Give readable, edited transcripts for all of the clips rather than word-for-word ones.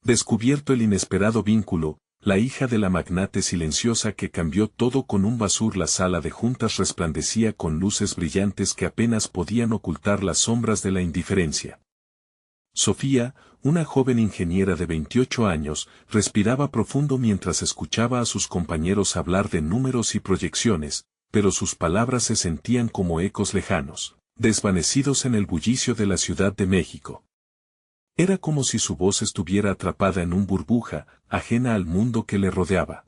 Descubierto el inesperado vínculo, la hija de la magnate silenciosa que cambió todo con un basur. La sala de juntas resplandecía con luces brillantes que apenas podían ocultar las sombras de la indiferencia. Sofía, una joven ingeniera de 28 años, respiraba profundo mientras escuchaba a sus compañeros hablar de números y proyecciones, pero sus palabras se sentían como ecos lejanos, desvanecidos en el bullicio de la Ciudad de México. Era como si su voz estuviera atrapada en una burbuja, ajena al mundo que le rodeaba.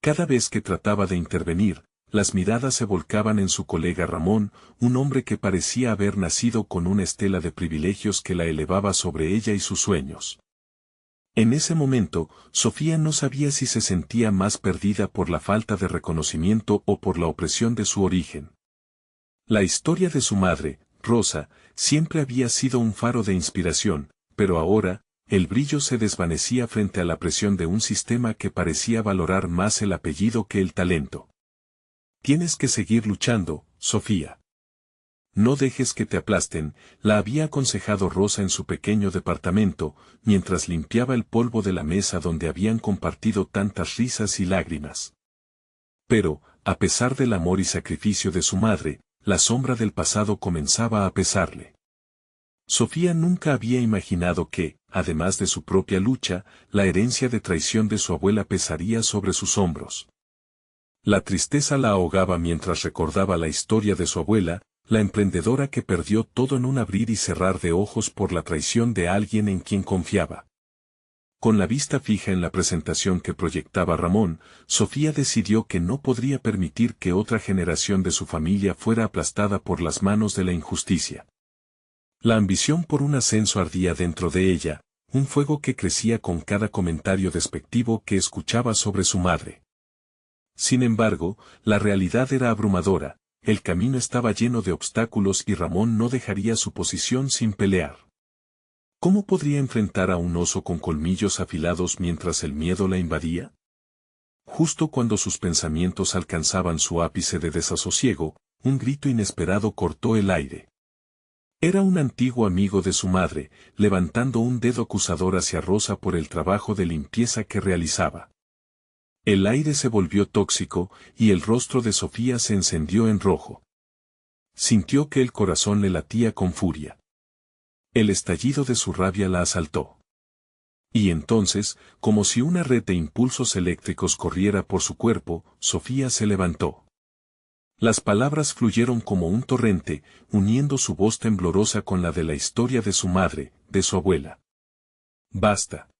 Cada vez que trataba de intervenir, las miradas se volcaban en su colega Ramón, un hombre que parecía haber nacido con una estela de privilegios que la elevaba sobre ella y sus sueños. En ese momento, Sofía no sabía si se sentía más perdida por la falta de reconocimiento o por la opresión de su origen. La historia de su madre, Rosa, siempre había sido un faro de inspiración, pero ahora, el brillo se desvanecía frente a la presión de un sistema que parecía valorar más el apellido que el talento. Tienes que seguir luchando, Sofía. No dejes que te aplasten, la había aconsejado Rosa en su pequeño departamento, mientras limpiaba el polvo de la mesa donde habían compartido tantas risas y lágrimas. Pero, a pesar del amor y sacrificio de su madre, la sombra del pasado comenzaba a pesarle. Sofía nunca había imaginado que, además de su propia lucha, la herencia de traición de su abuela pesaría sobre sus hombros. La tristeza la ahogaba mientras recordaba la historia de su abuela, la emprendedora que perdió todo en un abrir y cerrar de ojos por la traición de alguien en quien confiaba. Con la vista fija en la presentación que proyectaba Ramón, Sofía decidió que no podría permitir que otra generación de su familia fuera aplastada por las manos de la injusticia. La ambición por un ascenso ardía dentro de ella, un fuego que crecía con cada comentario despectivo que escuchaba sobre su madre. Sin embargo, la realidad era abrumadora, el camino estaba lleno de obstáculos y Ramón no dejaría su posición sin pelear. ¿Cómo podría enfrentar a un oso con colmillos afilados mientras el miedo la invadía? Justo cuando sus pensamientos alcanzaban su ápice de desasosiego, un grito inesperado cortó el aire. Era un antiguo amigo de su madre, levantando un dedo acusador hacia Rosa por el trabajo de limpieza que realizaba. El aire se volvió tóxico, y el rostro de Sofía se encendió en rojo. Sintió que el corazón le latía con furia. El estallido de su rabia la asaltó. Y entonces, como si una red de impulsos eléctricos corriera por su cuerpo, Sofía se levantó. Las palabras fluyeron como un torrente, uniendo su voz temblorosa con la de la historia de su madre, de su abuela. Basta.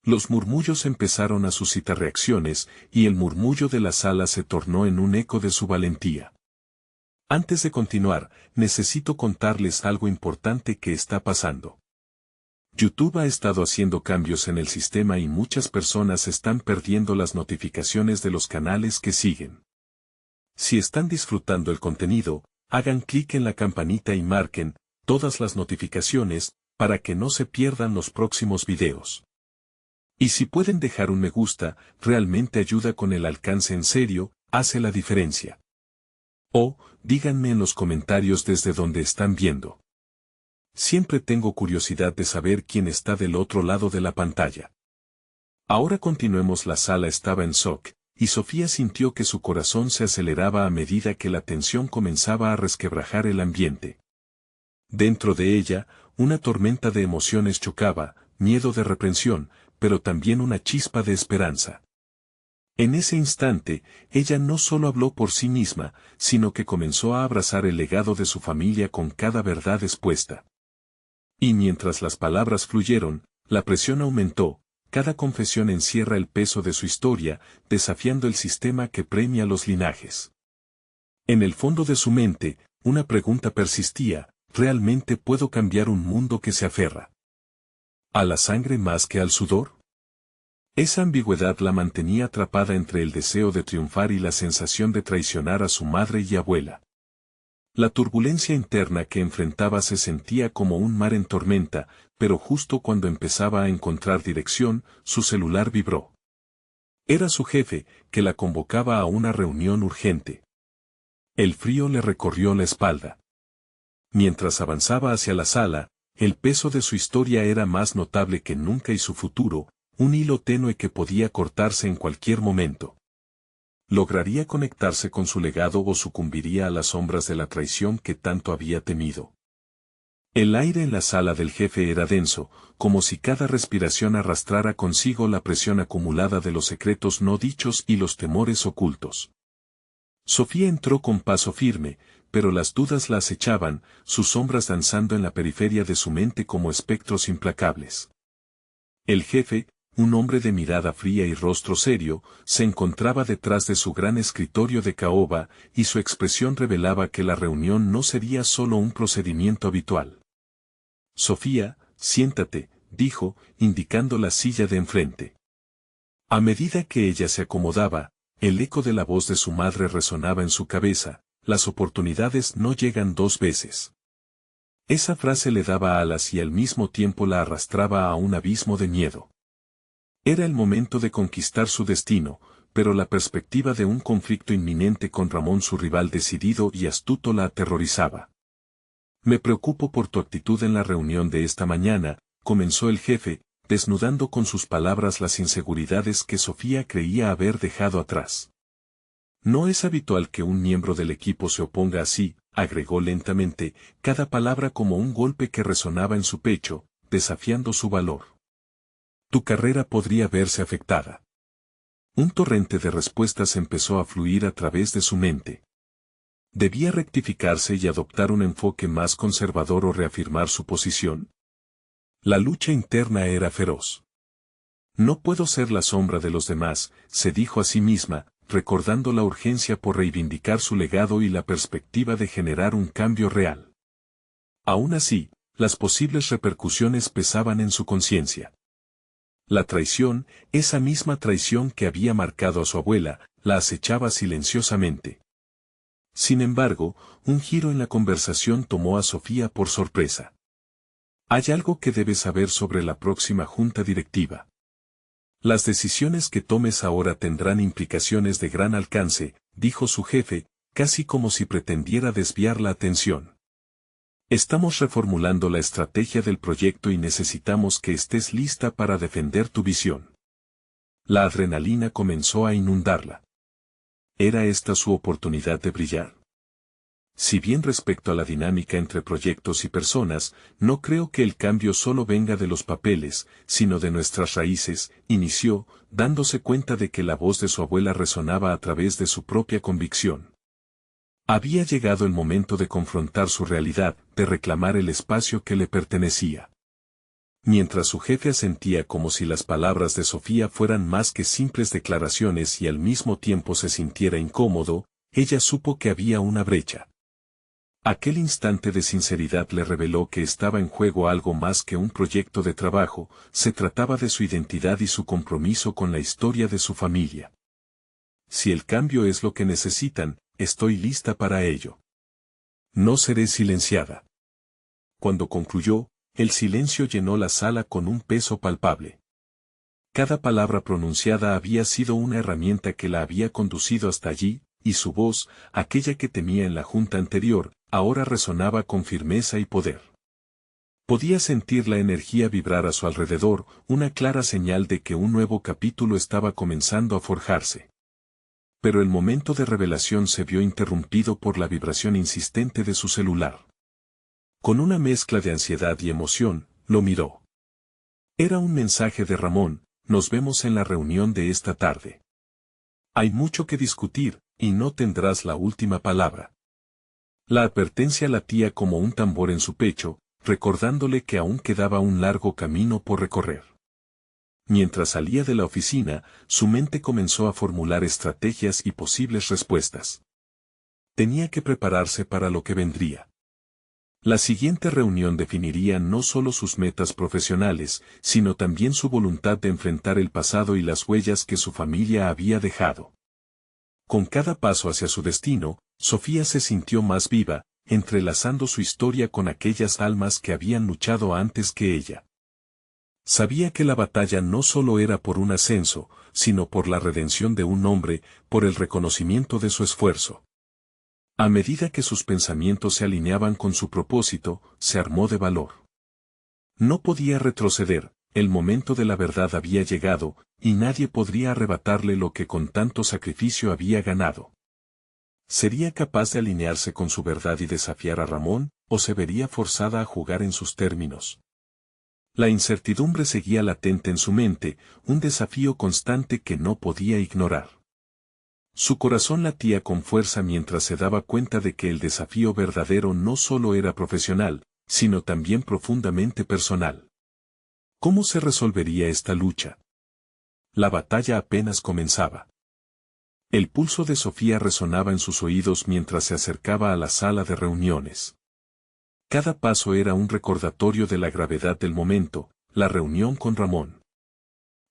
Los murmullos empezaron a suscitar reacciones, y el murmullo de la sala se tornó en un eco de su valentía. Antes de continuar, necesito contarles algo importante que está pasando. YouTube ha estado haciendo cambios en el sistema y muchas personas están perdiendo las notificaciones de los canales que siguen. Si están disfrutando el contenido, hagan clic en la campanita y marquen todas las notificaciones para que no se pierdan los próximos videos. Y si pueden dejar un me gusta, realmente ayuda con el alcance en serio, hace la diferencia. O, díganme en los comentarios desde donde están viendo. Siempre tengo curiosidad de saber quién está del otro lado de la pantalla. Ahora continuemos. La sala estaba en shock, y Sofía sintió que su corazón se aceleraba a medida que la tensión comenzaba a resquebrajar el ambiente. Dentro de ella, una tormenta de emociones chocaba, miedo de reprensión, pero también una chispa de esperanza. En ese instante, ella no solo habló por sí misma, sino que comenzó a abrazar el legado de su familia con cada verdad expuesta. Y mientras las palabras fluyeron, la presión aumentó, cada confesión encierra el peso de su historia, desafiando el sistema que premia los linajes. En el fondo de su mente, una pregunta persistía: ¿realmente puedo cambiar un mundo que se aferra a la sangre más que al sudor? Esa ambigüedad la mantenía atrapada entre el deseo de triunfar y la sensación de traicionar a su madre y abuela. La turbulencia interna que enfrentaba se sentía como un mar en tormenta, pero justo cuando empezaba a encontrar dirección, su celular vibró. Era su jefe, que la convocaba a una reunión urgente. El frío le recorrió la espalda. Mientras avanzaba hacia la sala, el peso de su historia era más notable que nunca y su futuro, un hilo tenue que podía cortarse en cualquier momento. ¿Lograría conectarse con su legado o sucumbiría a las sombras de la traición que tanto había temido? El aire en la sala del jefe era denso, como si cada respiración arrastrara consigo la presión acumulada de los secretos no dichos y los temores ocultos. Sofía entró con paso firme, pero las dudas la acechaban, sus sombras danzando en la periferia de su mente como espectros implacables. El jefe, un hombre de mirada fría y rostro serio, se encontraba detrás de su gran escritorio de caoba, y su expresión revelaba que la reunión no sería solo un procedimiento habitual. Sofía, siéntate, dijo, indicando la silla de enfrente. A medida que ella se acomodaba, el eco de la voz de su madre resonaba en su cabeza: las oportunidades no llegan dos veces. Esa frase le daba alas y al mismo tiempo la arrastraba a un abismo de miedo. Era el momento de conquistar su destino, pero la perspectiva de un conflicto inminente con Ramón, su rival decidido y astuto, la aterrorizaba. Me preocupo por tu actitud en la reunión de esta mañana, comenzó el jefe, desnudando con sus palabras las inseguridades que Sofía creía haber dejado atrás. No es habitual que un miembro del equipo se oponga así, agregó lentamente, cada palabra como un golpe que resonaba en su pecho, desafiando su valor. Tu carrera podría verse afectada. Un torrente de respuestas empezó a fluir a través de su mente. ¿Debía rectificarse y adoptar un enfoque más conservador o reafirmar su posición? La lucha interna era feroz. No puedo ser la sombra de los demás, se dijo a sí misma, recordando la urgencia por reivindicar su legado y la perspectiva de generar un cambio real. Aún así, las posibles repercusiones pesaban en su conciencia. La traición, esa misma traición que había marcado a su abuela, la acechaba silenciosamente. Sin embargo, un giro en la conversación tomó a Sofía por sorpresa. Hay algo que debes saber sobre la próxima junta directiva. Las decisiones que tomes ahora tendrán implicaciones de gran alcance, dijo su jefe, casi como si pretendiera desviar la atención. Estamos reformulando la estrategia del proyecto y necesitamos que estés lista para defender tu visión. La adrenalina comenzó a inundarla. ¿Era esta su oportunidad de brillar? Si bien respecto a la dinámica entre proyectos y personas, no creo que el cambio solo venga de los papeles, sino de nuestras raíces, inició, dándose cuenta de que la voz de su abuela resonaba a través de su propia convicción. Había llegado el momento de confrontar su realidad, de reclamar el espacio que le pertenecía. Mientras su jefe asentía como si las palabras de Sofía fueran más que simples declaraciones y al mismo tiempo se sintiera incómodo, ella supo que había una brecha. Aquel instante de sinceridad le reveló que estaba en juego algo más que un proyecto de trabajo, se trataba de su identidad y su compromiso con la historia de su familia. Si el cambio es lo que necesitan, estoy lista para ello. No seré silenciada. Cuando concluyó, el silencio llenó la sala con un peso palpable. Cada palabra pronunciada había sido una herramienta que la había conducido hasta allí, y su voz, aquella que temía en la junta anterior, ahora resonaba con firmeza y poder. Podía sentir la energía vibrar a su alrededor, una clara señal de que un nuevo capítulo estaba comenzando a forjarse. Pero el momento de revelación se vio interrumpido por la vibración insistente de su celular. Con una mezcla de ansiedad y emoción, lo miró. Era un mensaje de Ramón: nos vemos en la reunión de esta tarde. Hay mucho que discutir, y no tendrás la última palabra. La advertencia latía como un tambor en su pecho, recordándole que aún quedaba un largo camino por recorrer. Mientras salía de la oficina, su mente comenzó a formular estrategias y posibles respuestas. Tenía que prepararse para lo que vendría. La siguiente reunión definiría no solo sus metas profesionales, sino también su voluntad de enfrentar el pasado y las huellas que su familia había dejado. Con cada paso hacia su destino, Sofía se sintió más viva, entrelazando su historia con aquellas almas que habían luchado antes que ella. Sabía que la batalla no solo era por un ascenso, sino por la redención de un hombre, por el reconocimiento de su esfuerzo. A medida que sus pensamientos se alineaban con su propósito, se armó de valor. No podía retroceder, el momento de la verdad había llegado, y nadie podría arrebatarle lo que con tanto sacrificio había ganado. ¿Sería capaz de alinearse con su verdad y desafiar a Ramón, o se vería forzada a jugar en sus términos? La incertidumbre seguía latente en su mente, un desafío constante que no podía ignorar. Su corazón latía con fuerza mientras se daba cuenta de que el desafío verdadero no solo era profesional, sino también profundamente personal. ¿Cómo se resolvería esta lucha? La batalla apenas comenzaba. El pulso de Sofía resonaba en sus oídos mientras se acercaba a la sala de reuniones. Cada paso era un recordatorio de la gravedad del momento, la reunión con Ramón.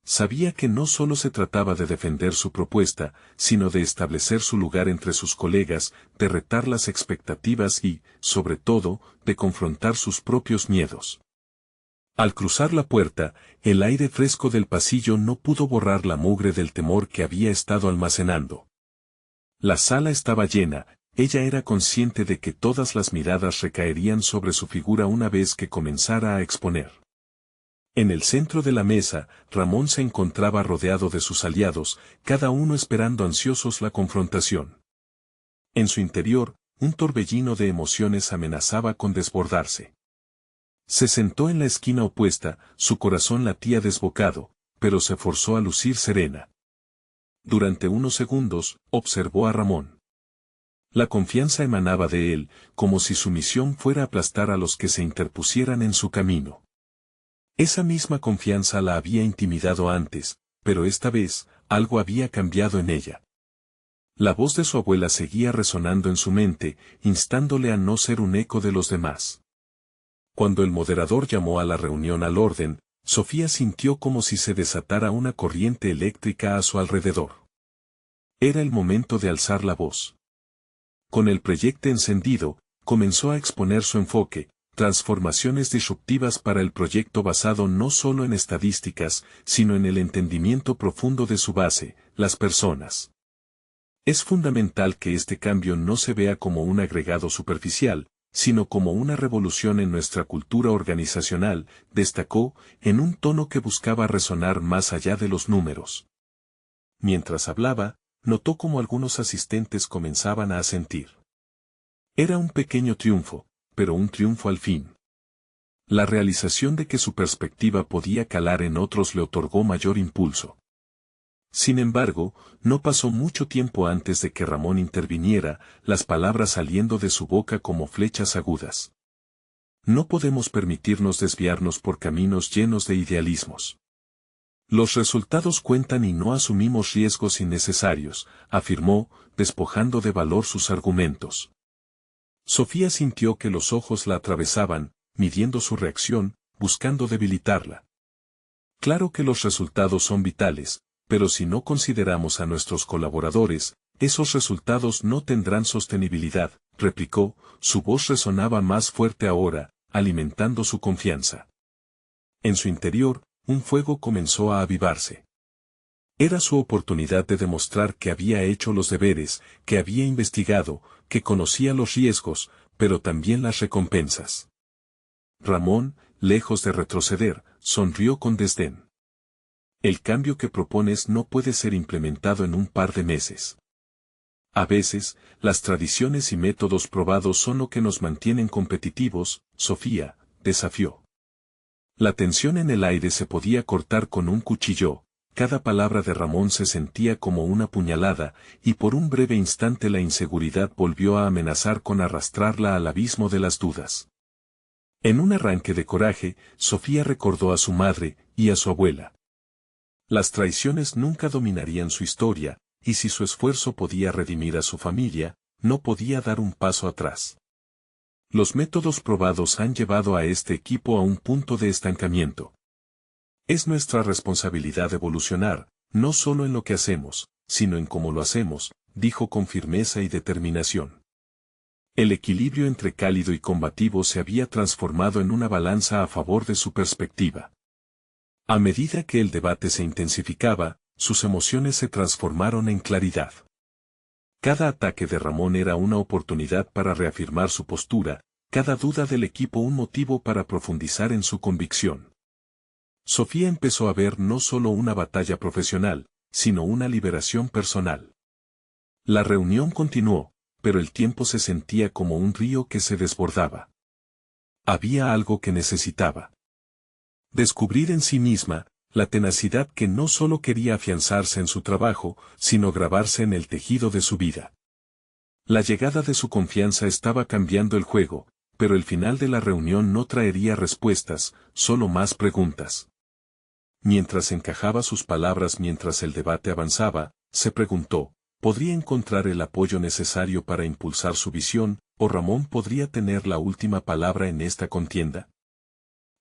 Sabía que no solo se trataba de defender su propuesta, sino de establecer su lugar entre sus colegas, de retar las expectativas y, sobre todo, de confrontar sus propios miedos. Al cruzar la puerta, el aire fresco del pasillo no pudo borrar la mugre del temor que había estado almacenando. La sala estaba llena, ella era consciente de que todas las miradas recaerían sobre su figura una vez que comenzara a exponer. En el centro de la mesa, Ramón se encontraba rodeado de sus aliados, cada uno esperando ansiosos la confrontación. En su interior, un torbellino de emociones amenazaba con desbordarse. Se sentó en la esquina opuesta, su corazón latía desbocado, pero se forzó a lucir serena. Durante unos segundos, observó a Ramón. La confianza emanaba de él, como si su misión fuera aplastar a los que se interpusieran en su camino. Esa misma confianza la había intimidado antes, pero esta vez, algo había cambiado en ella. La voz de su abuela seguía resonando en su mente, instándole a no ser un eco de los demás. Cuando el moderador llamó a la reunión al orden, Sofía sintió como si se desatara una corriente eléctrica a su alrededor. Era el momento de alzar la voz. Con el proyecto encendido, comenzó a exponer su enfoque, transformaciones disruptivas para el proyecto basado no solo en estadísticas, sino en el entendimiento profundo de su base, las personas. Es fundamental que este cambio no se vea como un agregado superficial, sino como una revolución en nuestra cultura organizacional, destacó, en un tono que buscaba resonar más allá de los números. Mientras hablaba, notó cómo algunos asistentes comenzaban a asentir. Era un pequeño triunfo, pero un triunfo al fin. La realización de que su perspectiva podía calar en otros le otorgó mayor impulso. Sin embargo, no pasó mucho tiempo antes de que Ramón interviniera, las palabras saliendo de su boca como flechas agudas. No podemos permitirnos desviarnos por caminos llenos de idealismos. Los resultados cuentan y no asumimos riesgos innecesarios, afirmó, despojando de valor sus argumentos. Sofía sintió que los ojos la atravesaban, midiendo su reacción, buscando debilitarla. Claro que los resultados son vitales, pero si no consideramos a nuestros colaboradores, esos resultados no tendrán sostenibilidad, replicó, su voz resonaba más fuerte ahora, alimentando su confianza. En su interior, un fuego comenzó a avivarse. Era su oportunidad de demostrar que había hecho los deberes, que había investigado, que conocía los riesgos, pero también las recompensas. Ramón, lejos de retroceder, sonrió con desdén. El cambio que propones no puede ser implementado en un par de meses. A veces, las tradiciones y métodos probados son lo que nos mantienen competitivos, Sofía, desafió. La tensión en el aire se podía cortar con un cuchillo, cada palabra de Ramón se sentía como una puñalada, y por un breve instante la inseguridad volvió a amenazar con arrastrarla al abismo de las dudas. En un arranque de coraje, Sofía recordó a su madre y a su abuela. Las traiciones nunca dominarían su historia, y si su esfuerzo podía redimir a su familia, no podía dar un paso atrás. Los métodos probados han llevado a este equipo a un punto de estancamiento. Es nuestra responsabilidad evolucionar, no solo en lo que hacemos, sino en cómo lo hacemos, dijo con firmeza y determinación. El equilibrio entre cálido y combativo se había transformado en una balanza a favor de su perspectiva. A medida que el debate se intensificaba, sus emociones se transformaron en claridad. Cada ataque de Ramón era una oportunidad para reafirmar su postura, cada duda del equipo un motivo para profundizar en su convicción. Sofía empezó a ver no solo una batalla profesional, sino una liberación personal. La reunión continuó, pero el tiempo se sentía como un río que se desbordaba. Había algo que necesitaba descubrir en sí misma, la tenacidad que no solo quería afianzarse en su trabajo, sino grabarse en el tejido de su vida. La llegada de su confianza estaba cambiando el juego, pero el final de la reunión no traería respuestas, solo más preguntas. Mientras encajaba sus palabras mientras el debate avanzaba, se preguntó, ¿podría encontrar el apoyo necesario para impulsar su visión, o Ramón podría tener la última palabra en esta contienda?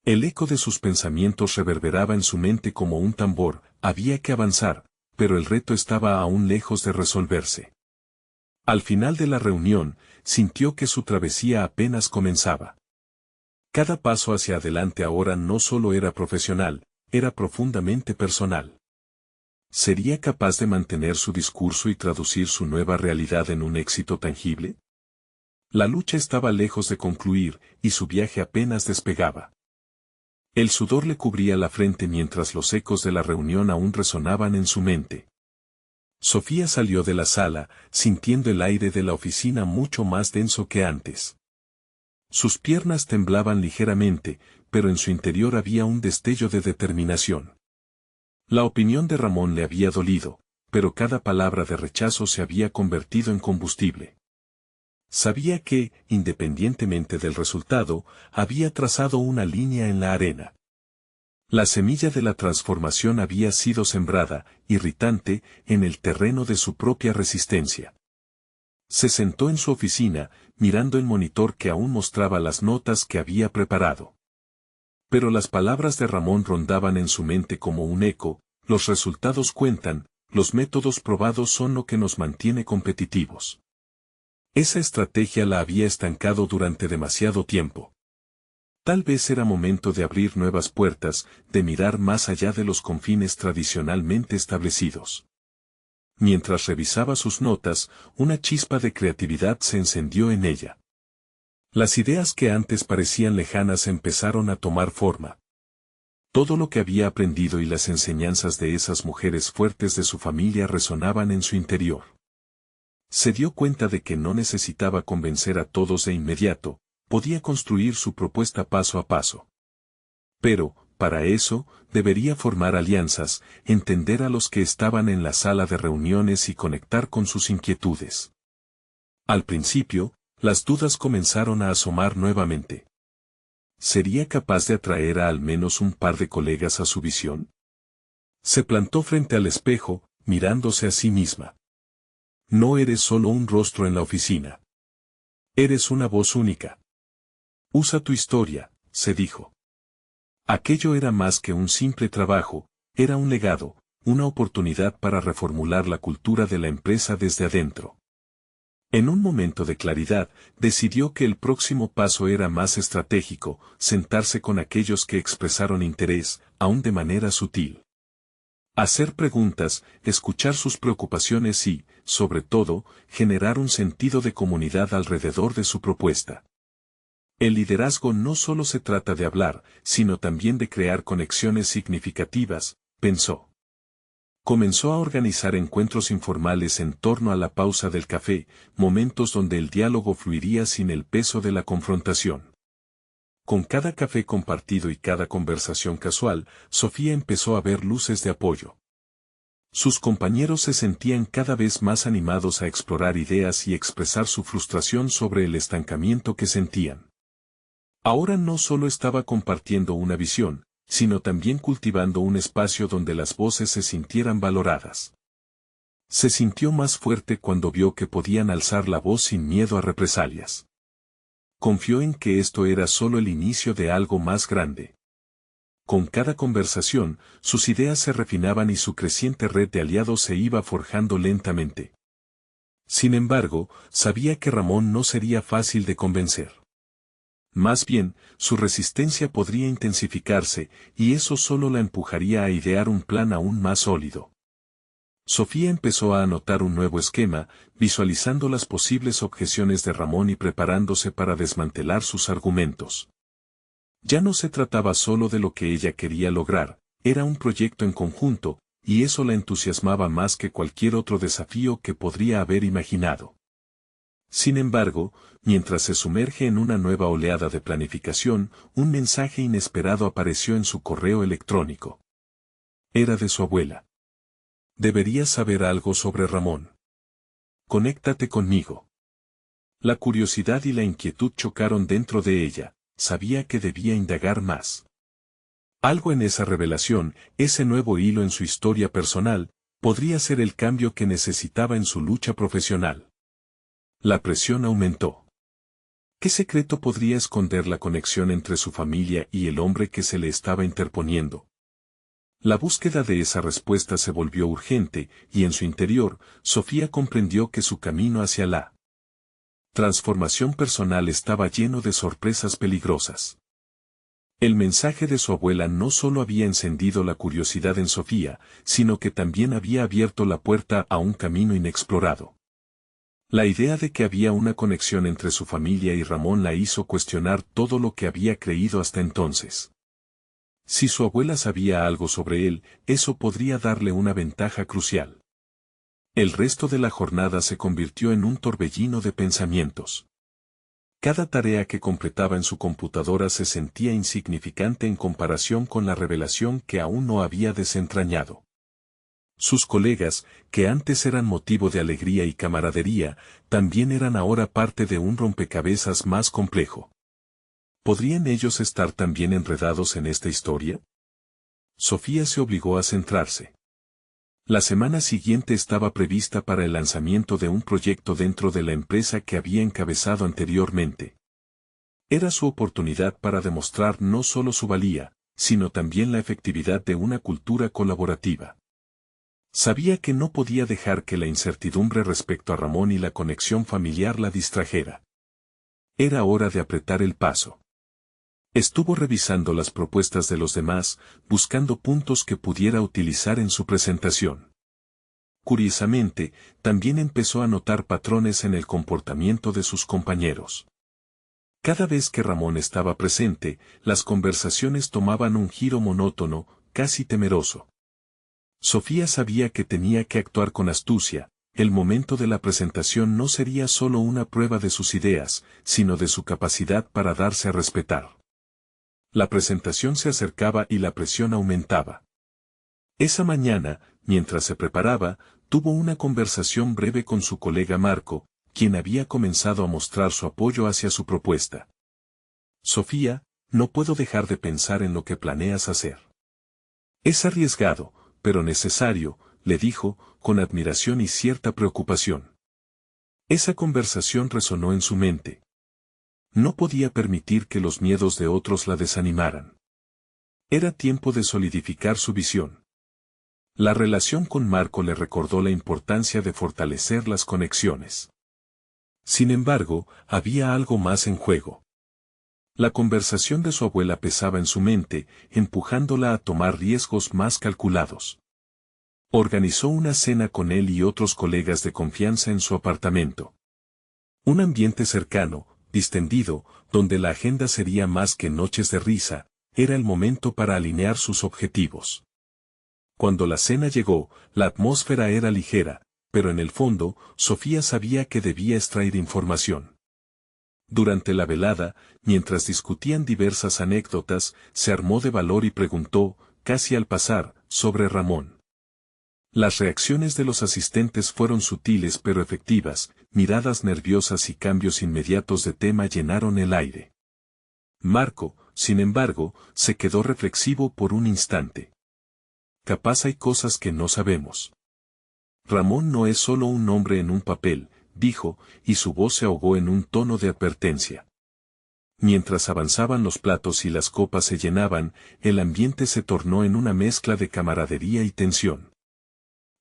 El eco de sus pensamientos reverberaba en su mente como un tambor, había que avanzar, pero el reto estaba aún lejos de resolverse. Al final de la reunión, sintió que su travesía apenas comenzaba. Cada paso hacia adelante ahora no solo era profesional, era profundamente personal. ¿Sería capaz de mantener su discurso y traducir su nueva realidad en un éxito tangible? La lucha estaba lejos de concluir, y su viaje apenas despegaba. El sudor le cubría la frente mientras los ecos de la reunión aún resonaban en su mente. Sofía salió de la sala, sintiendo el aire de la oficina mucho más denso que antes. Sus piernas temblaban ligeramente, pero en su interior había un destello de determinación. La opinión de Ramón le había dolido, pero cada palabra de rechazo se había convertido en combustible. Sabía que, independientemente del resultado, había trazado una línea en la arena. La semilla de la transformación había sido sembrada, irritante, en el terreno de su propia resistencia. Se sentó en su oficina, mirando el monitor que aún mostraba las notas que había preparado. Pero las palabras de Ramón rondaban en su mente como un eco, los resultados cuentan, los métodos probados son lo que nos mantiene competitivos. Esa estrategia la había estancado durante demasiado tiempo. Tal vez era momento de abrir nuevas puertas, de mirar más allá de los confines tradicionalmente establecidos. Mientras revisaba sus notas, una chispa de creatividad se encendió en ella. Las ideas que antes parecían lejanas empezaron a tomar forma. Todo lo que había aprendido y las enseñanzas de esas mujeres fuertes de su familia resonaban en su interior. Se dio cuenta de que no necesitaba convencer a todos de inmediato, podía construir su propuesta paso a paso. Pero, para eso, debería formar alianzas, entender a los que estaban en la sala de reuniones y conectar con sus inquietudes. Al principio, las dudas comenzaron a asomar nuevamente. ¿Sería capaz de atraer a al menos un par de colegas a su visión? Se plantó frente al espejo, mirándose a sí misma. No eres solo un rostro en la oficina. Eres una voz única. Usa tu historia, se dijo. Aquello era más que un simple trabajo, era un legado, una oportunidad para reformular la cultura de la empresa desde adentro. En un momento de claridad, decidió que el próximo paso era más estratégico, sentarse con aquellos que expresaron interés, aún de manera sutil. Hacer preguntas, escuchar sus preocupaciones y, sobre todo, generar un sentido de comunidad alrededor de su propuesta. El liderazgo no solo se trata de hablar, sino también de crear conexiones significativas, pensó. Comenzó a organizar encuentros informales en torno a la pausa del café, momentos donde el diálogo fluiría sin el peso de la confrontación. Con cada café compartido y cada conversación casual, Sofía empezó a ver luces de apoyo. Sus compañeros se sentían cada vez más animados a explorar ideas y expresar su frustración sobre el estancamiento que sentían. Ahora no solo estaba compartiendo una visión, sino también cultivando un espacio donde las voces se sintieran valoradas. Se sintió más fuerte cuando vio que podían alzar la voz sin miedo a represalias. Confió en que esto era solo el inicio de algo más grande. Con cada conversación, sus ideas se refinaban y su creciente red de aliados se iba forjando lentamente. Sin embargo, sabía que Ramón no sería fácil de convencer. Más bien, su resistencia podría intensificarse, y eso solo la empujaría a idear un plan aún más sólido. Sofía empezó a anotar un nuevo esquema, visualizando las posibles objeciones de Ramón y preparándose para desmantelar sus argumentos. Ya no se trataba solo de lo que ella quería lograr, era un proyecto en conjunto, y eso la entusiasmaba más que cualquier otro desafío que podría haber imaginado. Sin embargo, mientras se sumerge en una nueva oleada de planificación, un mensaje inesperado apareció en su correo electrónico. Era de su abuela. Deberías saber algo sobre Ramón. Conéctate conmigo. La curiosidad y la inquietud chocaron dentro de ella, sabía que debía indagar más. Algo en esa revelación, ese nuevo hilo en su historia personal, podría ser el cambio que necesitaba en su lucha profesional. La presión aumentó. ¿Qué secreto podría esconder la conexión entre su familia y el hombre que se le estaba interponiendo? La búsqueda de esa respuesta se volvió urgente, y en su interior, Sofía comprendió que su camino hacia la transformación personal estaba lleno de sorpresas peligrosas. El mensaje de su abuela no solo había encendido la curiosidad en Sofía, sino que también había abierto la puerta a un camino inexplorado. La idea de que había una conexión entre su familia y Ramón la hizo cuestionar todo lo que había creído hasta entonces. Si su abuela sabía algo sobre él, eso podría darle una ventaja crucial. El resto de la jornada se convirtió en un torbellino de pensamientos. Cada tarea que completaba en su computadora se sentía insignificante en comparación con la revelación que aún no había desentrañado. Sus colegas, que antes eran motivo de alegría y camaradería, también eran ahora parte de un rompecabezas más complejo. ¿Podrían ellos estar también enredados en esta historia? Sofía se obligó a centrarse. La semana siguiente estaba prevista para el lanzamiento de un proyecto dentro de la empresa que había encabezado anteriormente. Era su oportunidad para demostrar no solo su valía, sino también la efectividad de una cultura colaborativa. Sabía que no podía dejar que la incertidumbre respecto a Ramón y la conexión familiar la distrajera. Era hora de apretar el paso. Estuvo revisando las propuestas de los demás, buscando puntos que pudiera utilizar en su presentación. Curiosamente, también empezó a notar patrones en el comportamiento de sus compañeros. Cada vez que Ramón estaba presente, las conversaciones tomaban un giro monótono, casi temeroso. Sofía sabía que tenía que actuar con astucia, el momento de la presentación no sería solo una prueba de sus ideas, sino de su capacidad para darse a respetar. La presentación se acercaba y la presión aumentaba. Esa mañana, mientras se preparaba, tuvo una conversación breve con su colega Marco, quien había comenzado a mostrar su apoyo hacia su propuesta. Sofía, no puedo dejar de pensar en lo que planeas hacer. Es arriesgado, pero necesario, le dijo, con admiración y cierta preocupación. Esa conversación resonó en su mente. No podía permitir que los miedos de otros la desanimaran. Era tiempo de solidificar su visión. La relación con Marco le recordó la importancia de fortalecer las conexiones. Sin embargo, había algo más en juego. La conversación de su abuela pesaba en su mente, empujándola a tomar riesgos más calculados. Organizó una cena con él y otros colegas de confianza en su apartamento. Un ambiente cercano, distendido, donde la agenda sería más que noches de risa, era el momento para alinear sus objetivos. Cuando la cena llegó, la atmósfera era ligera, pero en el fondo, Sofía sabía que debía extraer información. Durante la velada, mientras discutían diversas anécdotas, se armó de valor y preguntó, casi al pasar, sobre Ramón. Las reacciones de los asistentes fueron sutiles pero efectivas, miradas nerviosas y cambios inmediatos de tema llenaron el aire. Marco, sin embargo, se quedó reflexivo por un instante. Capaz hay cosas que no sabemos. Ramón no es solo un nombre en un papel, dijo, y su voz se ahogó en un tono de advertencia. Mientras avanzaban los platos y las copas se llenaban, el ambiente se tornó en una mezcla de camaradería y tensión.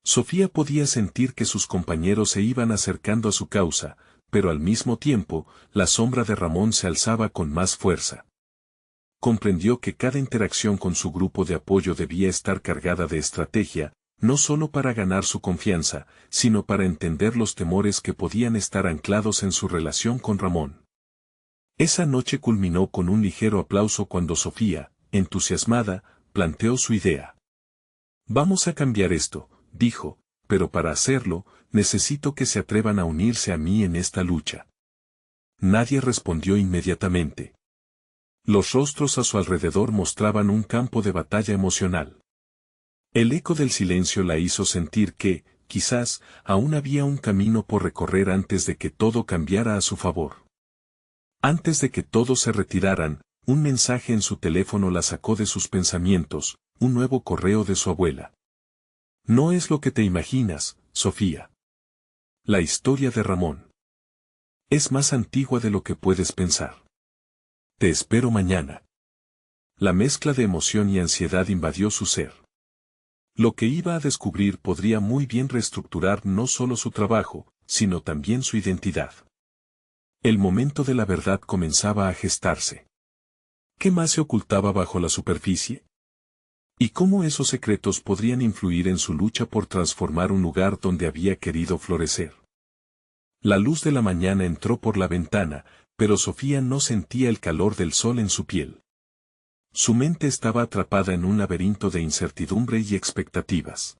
Sofía podía sentir que sus compañeros se iban acercando a su causa, pero al mismo tiempo, la sombra de Ramón se alzaba con más fuerza. Comprendió que cada interacción con su grupo de apoyo debía estar cargada de estrategia, no solo para ganar su confianza, sino para entender los temores que podían estar anclados en su relación con Ramón. Esa noche culminó con un ligero aplauso cuando Sofía, entusiasmada, planteó su idea. Vamos a cambiar esto, dijo, pero para hacerlo, necesito que se atrevan a unirse a mí en esta lucha. Nadie respondió inmediatamente. Los rostros a su alrededor mostraban un campo de batalla emocional. El eco del silencio la hizo sentir que, quizás, aún había un camino por recorrer antes de que todo cambiara a su favor. Antes de que todos se retiraran, un mensaje en su teléfono la sacó de sus pensamientos, un nuevo correo de su abuela. No es lo que te imaginas, Sofía. La historia de Ramón es más antigua de lo que puedes pensar. Te espero mañana. La mezcla de emoción y ansiedad invadió su ser. Lo que iba a descubrir podría muy bien reestructurar no solo su trabajo, sino también su identidad. El momento de la verdad comenzaba a gestarse. ¿Qué más se ocultaba bajo la superficie? ¿Y cómo esos secretos podrían influir en su lucha por transformar un lugar donde había querido florecer? La luz de la mañana entró por la ventana, pero Sofía no sentía el calor del sol en su piel. Su mente estaba atrapada en un laberinto de incertidumbre y expectativas.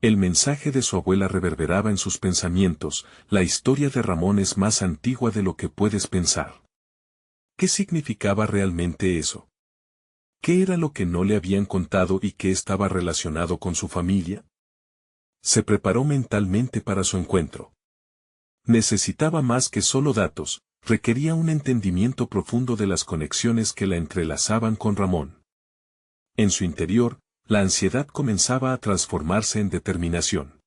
El mensaje de su abuela reverberaba en sus pensamientos: la historia de Ramón es más antigua de lo que puedes pensar. ¿Qué significaba realmente eso? ¿Qué era lo que no le habían contado y qué estaba relacionado con su familia? Se preparó mentalmente para su encuentro. Necesitaba más que solo datos, requería un entendimiento profundo de las conexiones que la entrelazaban con Ramón. En su interior, la ansiedad comenzaba a transformarse en determinación.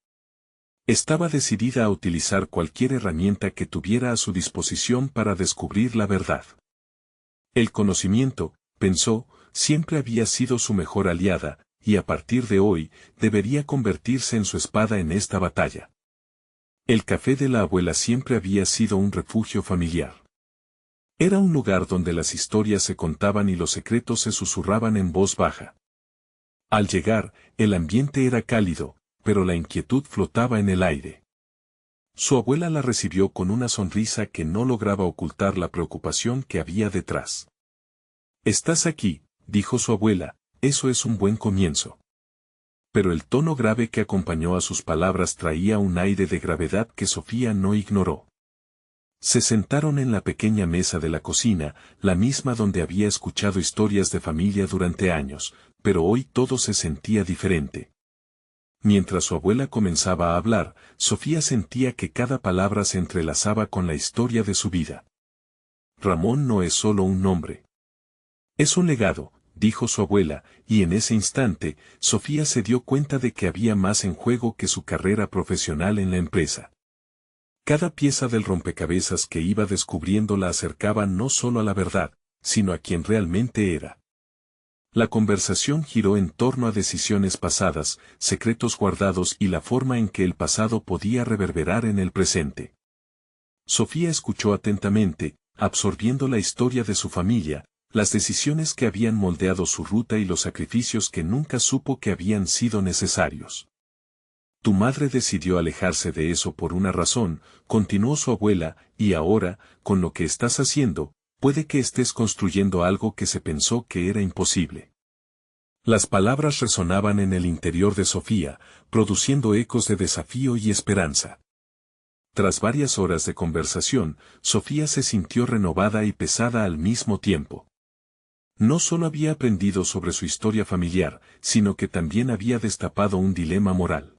Estaba decidida a utilizar cualquier herramienta que tuviera a su disposición para descubrir la verdad. El conocimiento, pensó, siempre había sido su mejor aliada, y a partir de hoy, debería convertirse en su espada en esta batalla. El café de la abuela siempre había sido un refugio familiar. Era un lugar donde las historias se contaban y los secretos se susurraban en voz baja. Al llegar, el ambiente era cálido, pero la inquietud flotaba en el aire. Su abuela la recibió con una sonrisa que no lograba ocultar la preocupación que había detrás. «Estás aquí», dijo su abuela, «eso es un buen comienzo». Pero el tono grave que acompañó a sus palabras traía un aire de gravedad que Sofía no ignoró. Se sentaron en la pequeña mesa de la cocina, la misma donde había escuchado historias de familia durante años, pero hoy todo se sentía diferente. Mientras su abuela comenzaba a hablar, Sofía sentía que cada palabra se entrelazaba con la historia de su vida. Ramón no es solo un nombre. Es un legado, dijo su abuela, y en ese instante, Sofía se dio cuenta de que había más en juego que su carrera profesional en la empresa. Cada pieza del rompecabezas que iba descubriendo la acercaba no solo a la verdad, sino a quien realmente era. La conversación giró en torno a decisiones pasadas, secretos guardados y la forma en que el pasado podía reverberar en el presente. Sofía escuchó atentamente, absorbiendo la historia de su familia, las decisiones que habían moldeado su ruta y los sacrificios que nunca supo que habían sido necesarios. Tu madre decidió alejarse de eso por una razón, continuó su abuela, y ahora, con lo que estás haciendo, puede que estés construyendo algo que se pensó que era imposible. Las palabras resonaban en el interior de Sofía, produciendo ecos de desafío y esperanza. Tras varias horas de conversación, Sofía se sintió renovada y pesada al mismo tiempo. No solo había aprendido sobre su historia familiar, sino que también había destapado un dilema moral.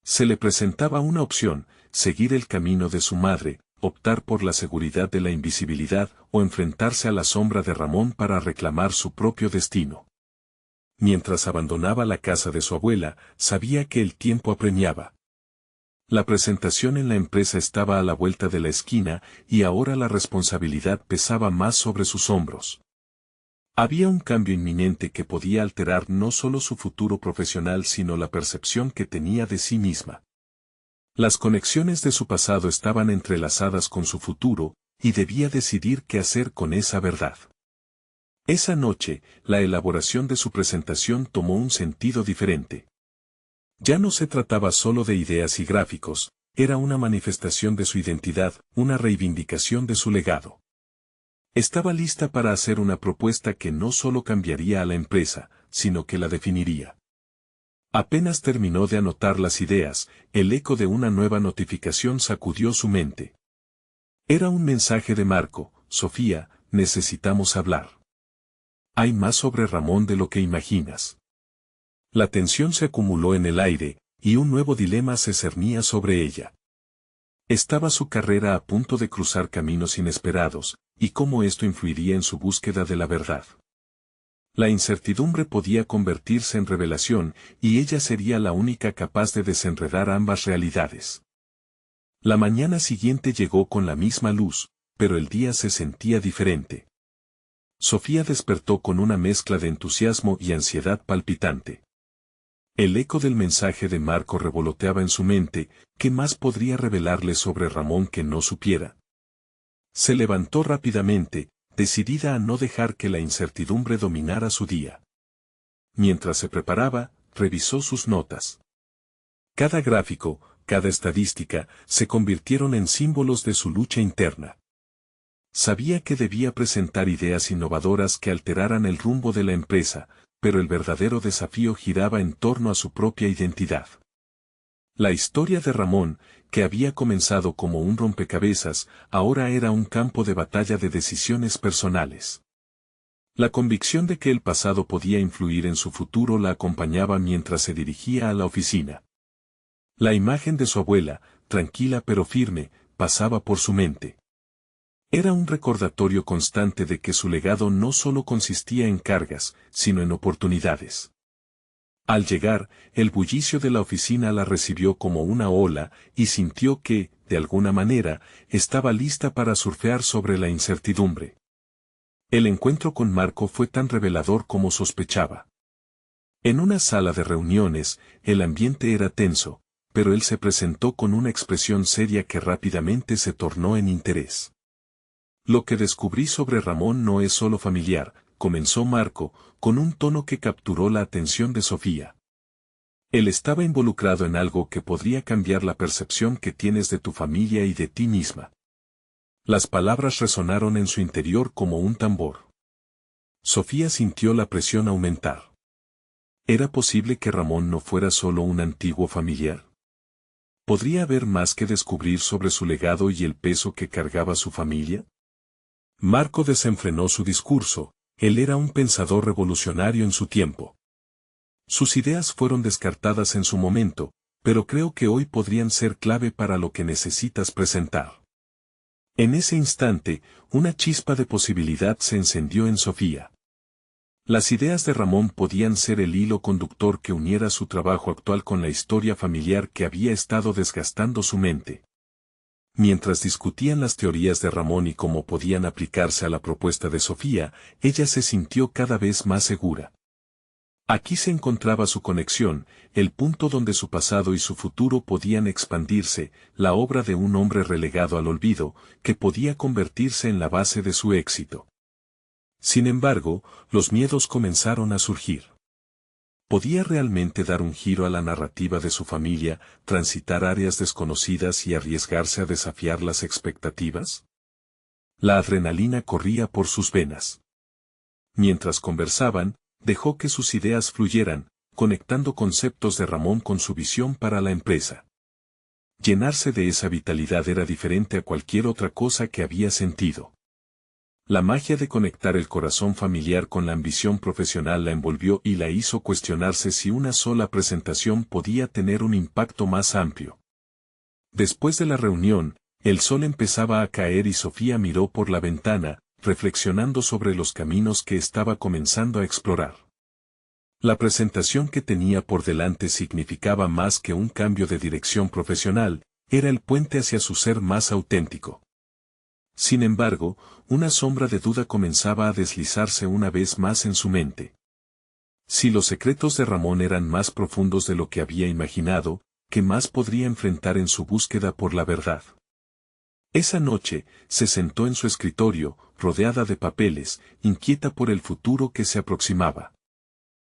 Se le presentaba una opción: seguir el camino de su madre, optar por la seguridad de la invisibilidad o enfrentarse a la sombra de Ramón para reclamar su propio destino. Mientras abandonaba la casa de su abuela, sabía que el tiempo apremiaba. La presentación en la empresa estaba a la vuelta de la esquina y ahora la responsabilidad pesaba más sobre sus hombros. Había un cambio inminente que podía alterar no solo su futuro profesional sino la percepción que tenía de sí misma. Las conexiones de su pasado estaban entrelazadas con su futuro, y debía decidir qué hacer con esa verdad. Esa noche, la elaboración de su presentación tomó un sentido diferente. Ya no se trataba solo de ideas y gráficos, era una manifestación de su identidad, una reivindicación de su legado. Estaba lista para hacer una propuesta que no solo cambiaría a la empresa, sino que la definiría. Apenas terminó de anotar las ideas, el eco de una nueva notificación sacudió su mente. Era un mensaje de Marco: Sofía, necesitamos hablar. Hay más sobre Ramón de lo que imaginas. La tensión se acumuló en el aire, y un nuevo dilema se cernía sobre ella. Estaba su carrera a punto de cruzar caminos inesperados, y cómo esto influiría en su búsqueda de la verdad. La incertidumbre podía convertirse en revelación, y ella sería la única capaz de desenredar ambas realidades. La mañana siguiente llegó con la misma luz, pero el día se sentía diferente. Sofía despertó con una mezcla de entusiasmo y ansiedad palpitante. El eco del mensaje de Marco revoloteaba en su mente. ¿Qué más podría revelarle sobre Ramón que no supiera? Se levantó rápidamente, decidida a no dejar que la incertidumbre dominara su día. Mientras se preparaba, revisó sus notas. Cada gráfico, cada estadística, se convirtieron en símbolos de su lucha interna. Sabía que debía presentar ideas innovadoras que alteraran el rumbo de la empresa, pero el verdadero desafío giraba en torno a su propia identidad. La historia de Ramón, que había comenzado como un rompecabezas, ahora era un campo de batalla de decisiones personales. La convicción de que el pasado podía influir en su futuro la acompañaba mientras se dirigía a la oficina. La imagen de su abuela, tranquila pero firme, pasaba por su mente. Era un recordatorio constante de que su legado no solo consistía en cargas, sino en oportunidades. Al llegar, el bullicio de la oficina la recibió como una ola, y sintió que, de alguna manera, estaba lista para surfear sobre la incertidumbre. El encuentro con Marco fue tan revelador como sospechaba. En una sala de reuniones, el ambiente era tenso, pero él se presentó con una expresión seria que rápidamente se tornó en interés. Lo que descubrí sobre Ramón no es solo familiar, comenzó Marco, con un tono que capturó la atención de Sofía. Él estaba involucrado en algo que podría cambiar la percepción que tienes de tu familia y de ti misma. Las palabras resonaron en su interior como un tambor. Sofía sintió la presión aumentar. ¿Era posible que Ramón no fuera solo un antiguo familiar? ¿Podría haber más que descubrir sobre su legado y el peso que cargaba su familia? Marco desenfrenó su discurso. Él era un pensador revolucionario en su tiempo. Sus ideas fueron descartadas en su momento, pero creo que hoy podrían ser clave para lo que necesitas presentar. En ese instante, una chispa de posibilidad se encendió en Sofía. Las ideas de Ramón podían ser el hilo conductor que uniera su trabajo actual con la historia familiar que había estado desgastando su mente. Mientras discutían las teorías de Ramón y cómo podían aplicarse a la propuesta de Sofía, ella se sintió cada vez más segura. Aquí se encontraba su conexión, el punto donde su pasado y su futuro podían expandirse, la obra de un hombre relegado al olvido, que podía convertirse en la base de su éxito. Sin embargo, los miedos comenzaron a surgir. ¿Podía realmente dar un giro a la narrativa de su familia, transitar áreas desconocidas y arriesgarse a desafiar las expectativas? La adrenalina corría por sus venas. Mientras conversaban, dejó que sus ideas fluyeran, conectando conceptos de Ramón con su visión para la empresa. Llenarse de esa vitalidad era diferente a cualquier otra cosa que había sentido. La magia de conectar el corazón familiar con la ambición profesional la envolvió y la hizo cuestionarse si una sola presentación podía tener un impacto más amplio. Después de la reunión, el sol empezaba a caer y Sofía miró por la ventana, reflexionando sobre los caminos que estaba comenzando a explorar. La presentación que tenía por delante significaba más que un cambio de dirección profesional, era el puente hacia su ser más auténtico. Sin embargo, una sombra de duda comenzaba a deslizarse una vez más en su mente. Si los secretos de Ramón eran más profundos de lo que había imaginado, ¿qué más podría enfrentar en su búsqueda por la verdad? Esa noche, se sentó en su escritorio, rodeada de papeles, inquieta por el futuro que se aproximaba.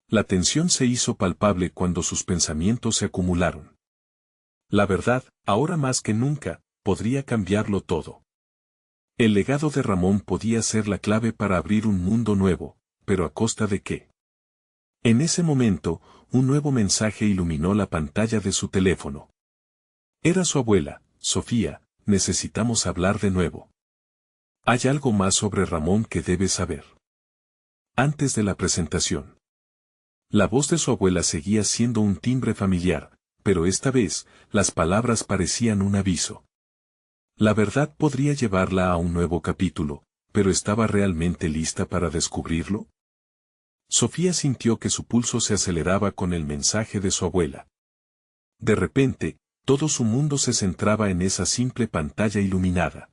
La tensión se hizo palpable cuando sus pensamientos se acumularon. La verdad, ahora más que nunca, podría cambiarlo todo. El legado de Ramón podía ser la clave para abrir un mundo nuevo, pero ¿a costa de qué? En ese momento, un nuevo mensaje iluminó la pantalla de su teléfono. Era su abuela. Sofía, necesitamos hablar de nuevo. Hay algo más sobre Ramón que debes saber. Antes de la presentación. La voz de su abuela seguía siendo un timbre familiar, pero esta vez, las palabras parecían un aviso. La verdad podría llevarla a un nuevo capítulo, pero ¿estaba realmente lista para descubrirlo? Sofía sintió que su pulso se aceleraba con el mensaje de su abuela. De repente, todo su mundo se centraba en esa simple pantalla iluminada.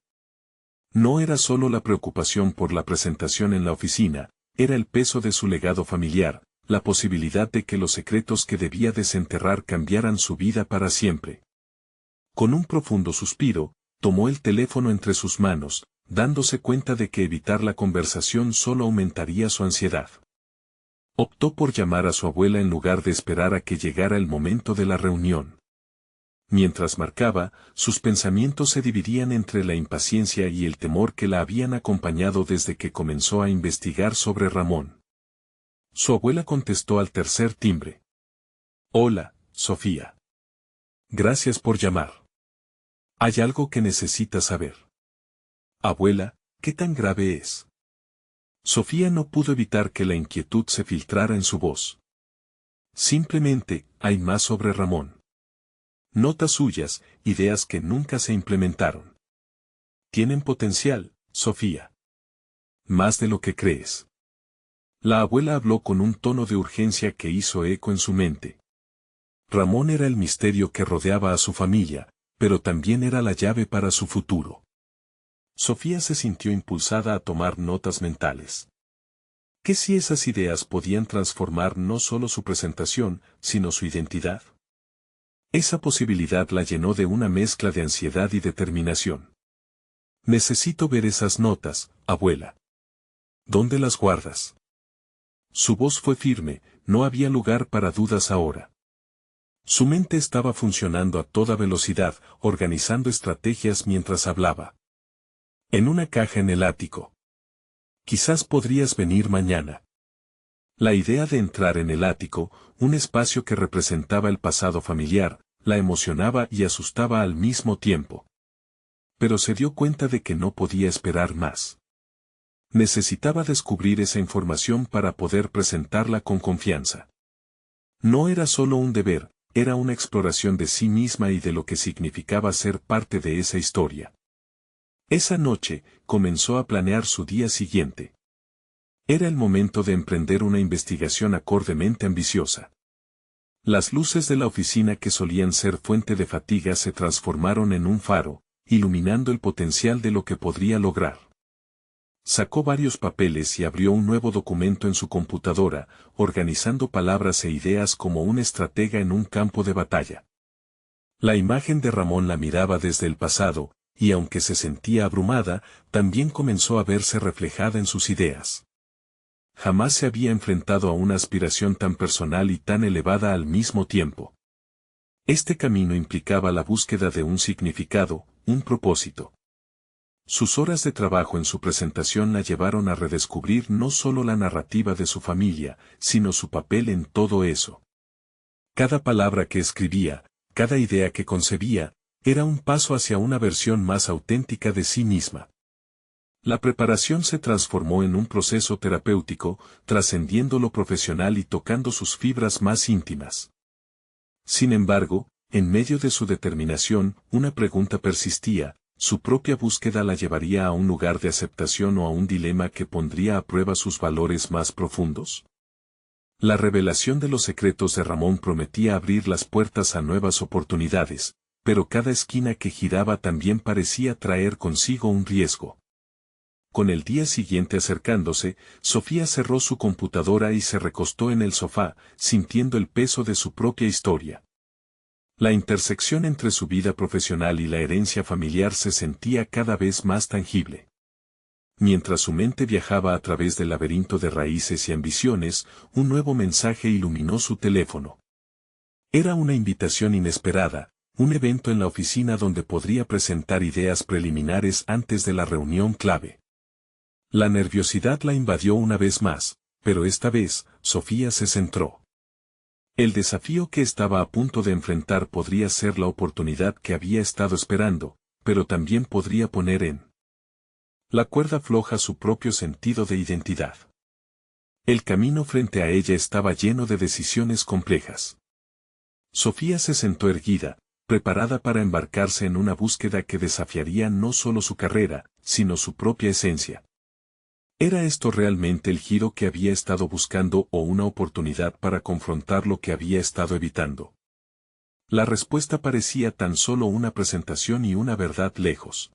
No era solo la preocupación por la presentación en la oficina, era el peso de su legado familiar, la posibilidad de que los secretos que debía desenterrar cambiaran su vida para siempre. Con un profundo suspiro, tomó el teléfono entre sus manos, dándose cuenta de que evitar la conversación solo aumentaría su ansiedad. Optó por llamar a su abuela en lugar de esperar a que llegara el momento de la reunión. Mientras marcaba, sus pensamientos se dividían entre la impaciencia y el temor que la habían acompañado desde que comenzó a investigar sobre Ramón. Su abuela contestó al tercer timbre. Hola, Sofía. Gracias por llamar. Hay algo que necesitas saber. Abuela, ¿qué tan grave es? Sofía no pudo evitar que la inquietud se filtrara en su voz. Simplemente, hay más sobre Ramón. Notas suyas, ideas que nunca se implementaron. Tienen potencial, Sofía. Más de lo que crees. La abuela habló con un tono de urgencia que hizo eco en su mente. Ramón era el misterio que rodeaba a su familia, pero también era la llave para su futuro. Sofía se sintió impulsada a tomar notas mentales. ¿Qué si esas ideas podían transformar no solo su presentación, sino su identidad? Esa posibilidad la llenó de una mezcla de ansiedad y determinación. Necesito ver esas notas, abuela. ¿Dónde las guardas? Su voz fue firme, no había lugar para dudas ahora. Su mente estaba funcionando a toda velocidad, organizando estrategias mientras hablaba. En una caja en el ático. Quizás podrías venir mañana. La idea de entrar en el ático, un espacio que representaba el pasado familiar, la emocionaba y asustaba al mismo tiempo. Pero se dio cuenta de que no podía esperar más. Necesitaba descubrir esa información para poder presentarla con confianza. No era solo un deber, era una exploración de sí misma y de lo que significaba ser parte de esa historia. Esa noche, comenzó a planear su día siguiente. Era el momento de emprender una investigación acordemente ambiciosa. Las luces de la oficina que solían ser fuente de fatiga se transformaron en un faro, iluminando el potencial de lo que podría lograr. Sacó varios papeles y abrió un nuevo documento en su computadora, organizando palabras e ideas como un estratega en un campo de batalla. La imagen de Ramón la miraba desde el pasado, y aunque se sentía abrumada, también comenzó a verse reflejada en sus ideas. Jamás se había enfrentado a una aspiración tan personal y tan elevada al mismo tiempo. Este camino implicaba la búsqueda de un significado, un propósito. Sus horas de trabajo en su presentación la llevaron a redescubrir no solo la narrativa de su familia, sino su papel en todo eso. Cada palabra que escribía, cada idea que concebía, era un paso hacia una versión más auténtica de sí misma. La preparación se transformó en un proceso terapéutico, trascendiendo lo profesional y tocando sus fibras más íntimas. Sin embargo, en medio de su determinación, una pregunta persistía: ¿su propia búsqueda la llevaría a un lugar de aceptación o a un dilema que pondría a prueba sus valores más profundos? La revelación de los secretos de Ramón prometía abrir las puertas a nuevas oportunidades, pero cada esquina que giraba también parecía traer consigo un riesgo. Con el día siguiente acercándose, Sofía cerró su computadora y se recostó en el sofá, sintiendo el peso de su propia historia. La intersección entre su vida profesional y la herencia familiar se sentía cada vez más tangible. Mientras su mente viajaba a través del laberinto de raíces y ambiciones, un nuevo mensaje iluminó su teléfono. Era una invitación inesperada, un evento en la oficina donde podría presentar ideas preliminares antes de la reunión clave. La nerviosidad la invadió una vez más, pero esta vez, Sofía se centró. El desafío que estaba a punto de enfrentar podría ser la oportunidad que había estado esperando, pero también podría poner en la cuerda floja su propio sentido de identidad. El camino frente a ella estaba lleno de decisiones complejas. Sofía se sentó erguida, preparada para embarcarse en una búsqueda que desafiaría no solo su carrera, sino su propia esencia. ¿Era esto realmente el giro que había estado buscando o una oportunidad para confrontar lo que había estado evitando? La respuesta parecía tan solo una presentación y una verdad lejos.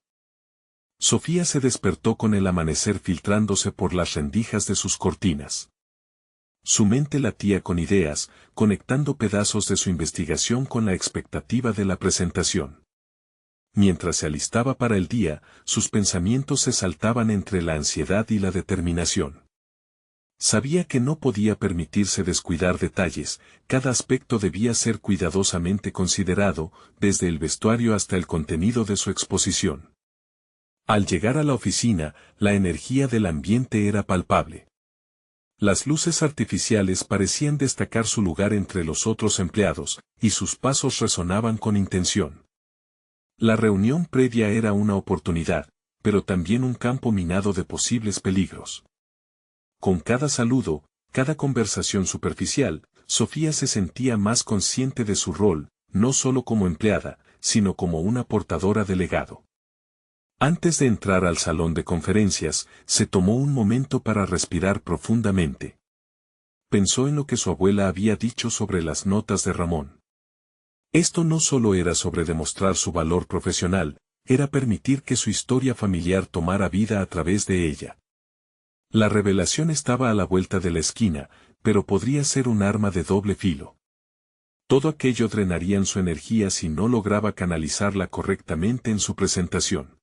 Sofía se despertó con el amanecer filtrándose por las rendijas de sus cortinas. Su mente latía con ideas, conectando pedazos de su investigación con la expectativa de la presentación. Mientras se alistaba para el día, sus pensamientos se saltaban entre la ansiedad y la determinación. Sabía que no podía permitirse descuidar detalles, cada aspecto debía ser cuidadosamente considerado, desde el vestuario hasta el contenido de su exposición. Al llegar a la oficina, la energía del ambiente era palpable. Las luces artificiales parecían destacar su lugar entre los otros empleados, y sus pasos resonaban con intención. La reunión previa era una oportunidad, pero también un campo minado de posibles peligros. Con cada saludo, cada conversación superficial, Sofía se sentía más consciente de su rol, no solo como empleada, sino como una portadora de legado. Antes de entrar al salón de conferencias, se tomó un momento para respirar profundamente. Pensó en lo que su abuela había dicho sobre las notas de Ramón. Esto no solo era sobre demostrar su valor profesional, era permitir que su historia familiar tomara vida a través de ella. La revelación estaba a la vuelta de la esquina, pero podría ser un arma de doble filo. Todo aquello drenaría su energía si no lograba canalizarla correctamente en su presentación.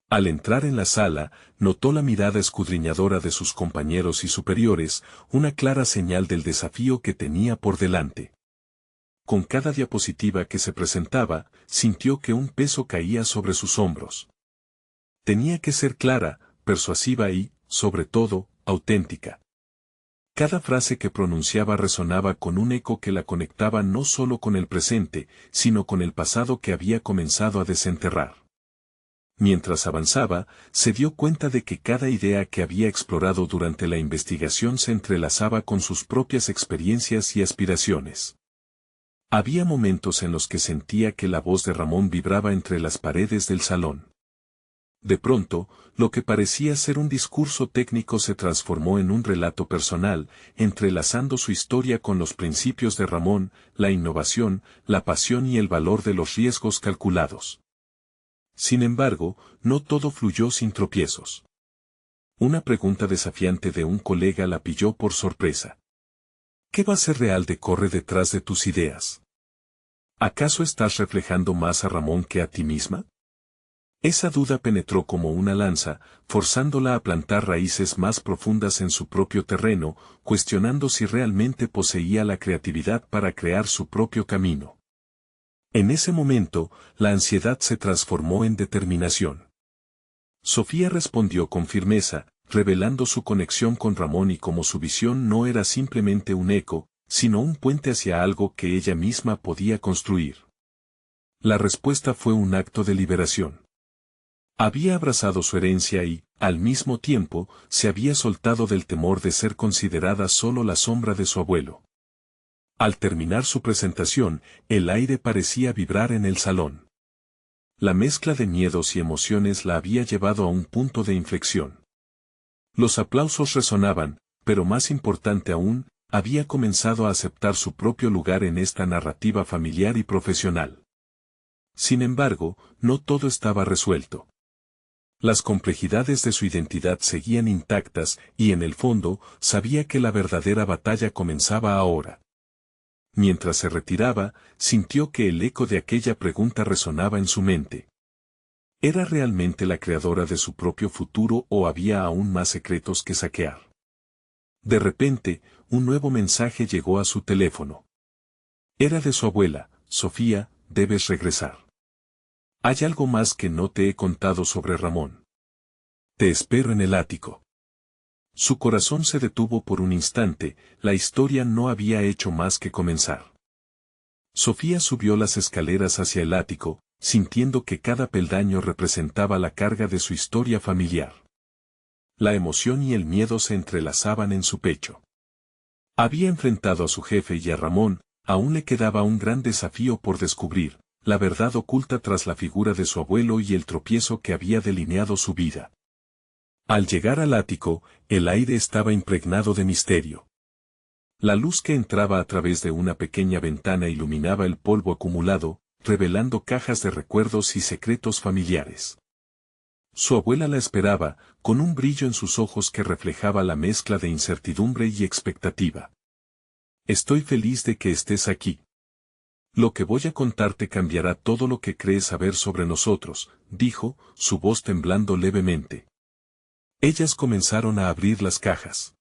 Al entrar en la sala, notó la mirada escudriñadora de sus compañeros y superiores, una clara señal del desafío que tenía por delante. Con cada diapositiva que se presentaba, sintió que un peso caía sobre sus hombros. Tenía que ser clara, persuasiva y, sobre todo, auténtica. Cada frase que pronunciaba resonaba con un eco que la conectaba no solo con el presente, sino con el pasado que había comenzado a desenterrar. Mientras avanzaba, se dio cuenta de que cada idea que había explorado durante la investigación se entrelazaba con sus propias experiencias y aspiraciones. Había momentos en los que sentía que la voz de Ramón vibraba entre las paredes del salón. De pronto, lo que parecía ser un discurso técnico se transformó en un relato personal, entrelazando su historia con los principios de Ramón, la innovación, la pasión y el valor de los riesgos calculados. Sin embargo, no todo fluyó sin tropiezos. Una pregunta desafiante de un colega la pilló por sorpresa. ¿Qué base real corre detrás de tus ideas? ¿Acaso estás reflejando más a Ramón que a ti misma? Esa duda penetró como una lanza, forzándola a plantar raíces más profundas en su propio terreno, cuestionando si realmente poseía la creatividad para crear su propio camino. En ese momento, la ansiedad se transformó en determinación. Sofía respondió con firmeza, revelando su conexión con Ramón y cómo su visión no era simplemente un eco, sino un puente hacia algo que ella misma podía construir. La respuesta fue un acto de liberación. Había abrazado su herencia y, al mismo tiempo, se había soltado del temor de ser considerada solo la sombra de su abuelo. Al terminar su presentación, el aire parecía vibrar en el salón. La mezcla de miedos y emociones la había llevado a un punto de inflexión. Los aplausos resonaban, pero más importante aún, había comenzado a aceptar su propio lugar en esta narrativa familiar y profesional. Sin embargo, no todo estaba resuelto. Las complejidades de su identidad seguían intactas y en el fondo, sabía que la verdadera batalla comenzaba ahora. Mientras se retiraba, sintió que el eco de aquella pregunta resonaba en su mente. ¿Era realmente la creadora de su propio futuro o había aún más secretos que saquear? De repente, un nuevo mensaje llegó a su teléfono. Era de su abuela: Sofía, debes regresar. Hay algo más que no te he contado sobre Ramón. Te espero en el ático. Su corazón se detuvo por un instante, la historia no había hecho más que comenzar. Sofía subió las escaleras hacia el ático, sintiendo que cada peldaño representaba la carga de su historia familiar. La emoción y el miedo se entrelazaban en su pecho. Había enfrentado a su jefe y a Ramón, aún le quedaba un gran desafío por descubrir, la verdad oculta tras la figura de su abuelo y el tropiezo que había delineado su vida. Al llegar al ático, el aire estaba impregnado de misterio. La luz que entraba a través de una pequeña ventana iluminaba el polvo acumulado, revelando cajas de recuerdos y secretos familiares. Su abuela la esperaba, con un brillo en sus ojos que reflejaba la mezcla de incertidumbre y expectativa. Estoy feliz de que estés aquí. Lo que voy a contarte cambiará todo lo que crees saber sobre nosotros, dijo, su voz temblando levemente. Ellas comenzaron a abrir las cajas.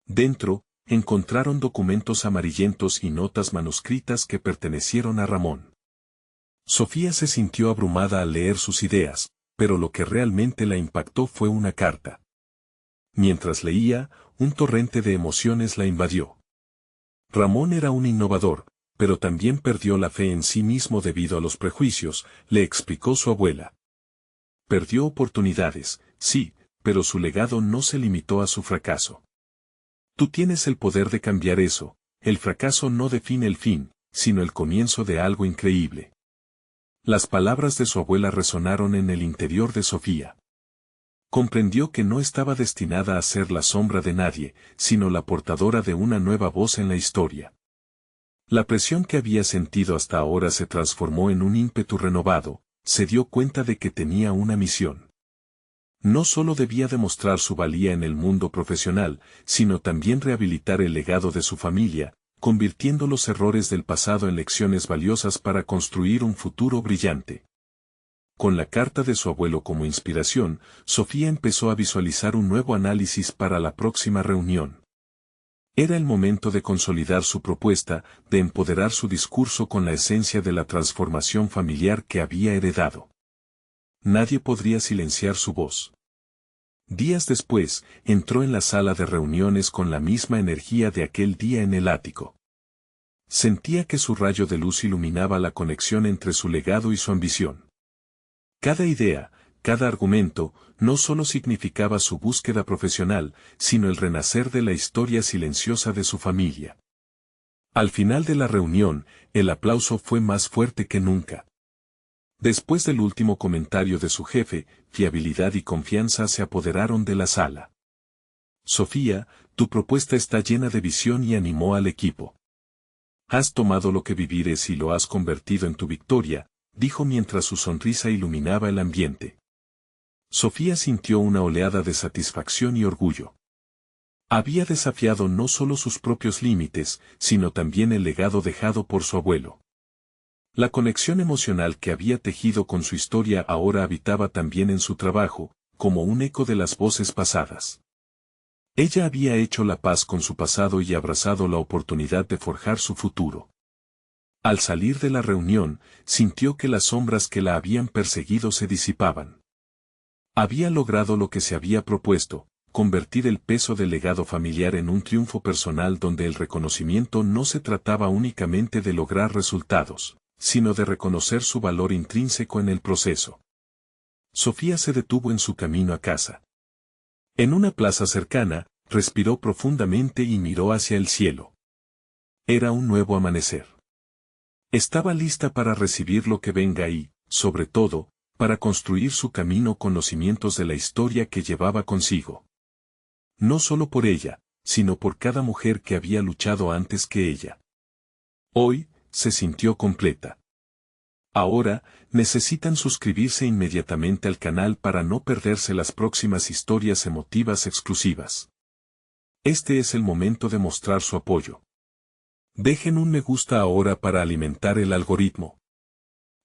Dentro, encontraron documentos amarillentos y notas manuscritas que pertenecieron a Ramón. Sofía se sintió abrumada al leer sus ideas, pero lo que realmente la impactó fue una carta. Mientras leía, un torrente de emociones la invadió. Ramón era un innovador, pero también perdió la fe en sí mismo debido a los prejuicios, le explicó su abuela. Perdió oportunidades, sí, pero su legado no se limitó a su fracaso. Tú tienes el poder de cambiar eso, el fracaso no define el fin, sino el comienzo de algo increíble. Las palabras de su abuela resonaron en el interior de Sofía. Comprendió que no estaba destinada a ser la sombra de nadie, sino la portadora de una nueva voz en la historia. La presión que había sentido hasta ahora se transformó en un ímpetu renovado, se dio cuenta de que tenía una misión. No solo debía demostrar su valía en el mundo profesional, sino también rehabilitar el legado de su familia, convirtiendo los errores del pasado en lecciones valiosas para construir un futuro brillante. Con la carta de su abuelo como inspiración, Sofía empezó a visualizar un nuevo análisis para la próxima reunión. Era el momento de consolidar su propuesta, de empoderar su discurso con la esencia de la transformación familiar que había heredado. Nadie podría silenciar su voz. Días después, entró en la sala de reuniones con la misma energía de aquel día en el ático. Sentía que su rayo de luz iluminaba la conexión entre su legado y su ambición. Cada idea, cada argumento, no solo significaba su búsqueda profesional, sino el renacer de la historia silenciosa de su familia. Al final de la reunión, el aplauso fue más fuerte que nunca. Después del último comentario de su jefe, fiabilidad y confianza se apoderaron de la sala. Sofía, tu propuesta está llena de visión y animó al equipo. Has tomado lo que vivir es y lo has convertido en tu victoria, dijo mientras su sonrisa iluminaba el ambiente. Sofía sintió una oleada de satisfacción y orgullo. Había desafiado no solo sus propios límites, sino también el legado dejado por su abuelo. La conexión emocional que había tejido con su historia ahora habitaba también en su trabajo, como un eco de las voces pasadas. Ella había hecho la paz con su pasado y abrazado la oportunidad de forjar su futuro. Al salir de la reunión, sintió que las sombras que la habían perseguido se disipaban. Había logrado lo que se había propuesto, convertir el peso del legado familiar en un triunfo personal donde el reconocimiento no se trataba únicamente de lograr resultados, sino de reconocer su valor intrínseco en el proceso. Sofía se detuvo en su camino a casa. En una plaza cercana, respiró profundamente y miró hacia el cielo. Era un nuevo amanecer. Estaba lista para recibir lo que venga y, sobre todo, para construir su camino con los cimientos de la historia que llevaba consigo. No solo por ella, sino por cada mujer que había luchado antes que ella. Hoy, se sintió completa. Ahora, necesitan suscribirse inmediatamente al canal para no perderse las próximas historias emotivas exclusivas. Este es el momento de mostrar su apoyo. Dejen un me gusta ahora para alimentar el algoritmo.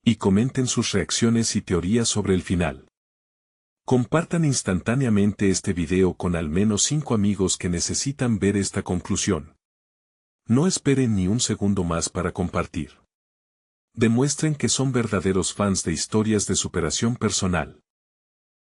Y comenten sus reacciones y teorías sobre el final. Compartan instantáneamente este video con al menos 5 amigos que necesitan ver esta conclusión. No esperen ni un segundo más para compartir. Demuestren que son verdaderos fans de historias de superación personal.